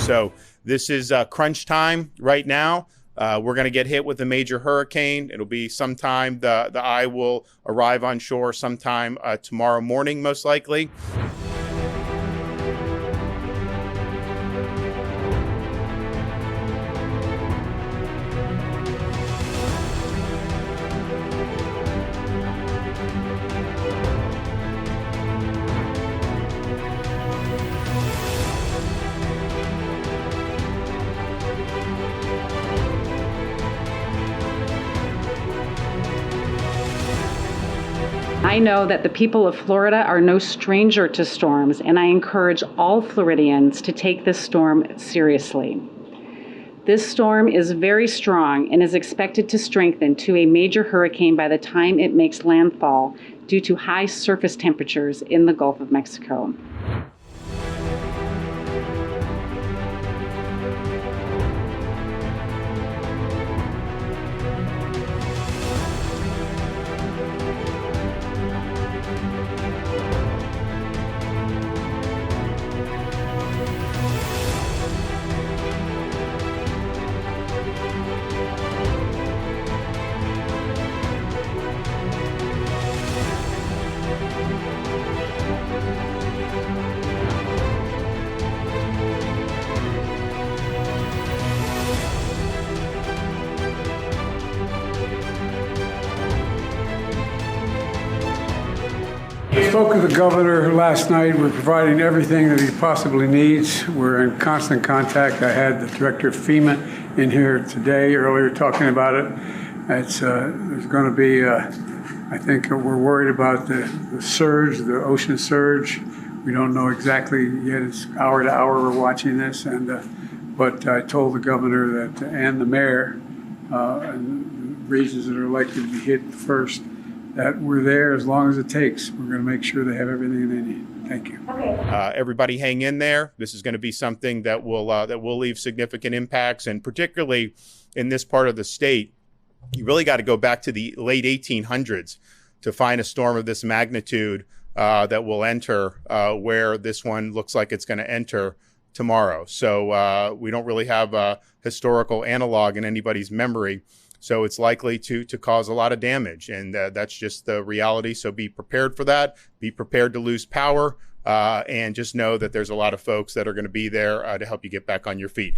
So this is crunch time right now. We're going to get hit with a major hurricane. It'll be sometime, the eye will arrive on shore sometime tomorrow morning, most likely. I know that the people of Florida are no stranger to storms, and I encourage all Floridians to take this storm seriously. This storm is very strong and is expected to strengthen to a major hurricane by the time it makes landfall due to high surface temperatures in the Gulf of Mexico. I spoke with the governor last night. We're providing everything that he possibly needs. We're in constant contact. I had the director of FEMA in here today, earlier, talking about it. There's going to be, I think we're worried about the surge, the ocean surge. We don't know exactly yet. It's hour to hour we're watching this. But I told the governor that, and the mayor, and the regions that are likely to be hit first, that we're there as long as it takes. We're going to make sure they have everything they need. Thank you. Everybody hang in there. This is going to be something that will leave significant impacts, and particularly in this part of the state, you really got to go back to the late 1800s to find a storm of this magnitude that will enter where this one looks like it's going to enter tomorrow. So we don't really have a historical analog in anybody's memory. So it's likely to cause a lot of damage, and that's just the reality. So be prepared for that. Be prepared to lose power, and just know that there's a lot of folks that are going to be there to help you get back on your feet.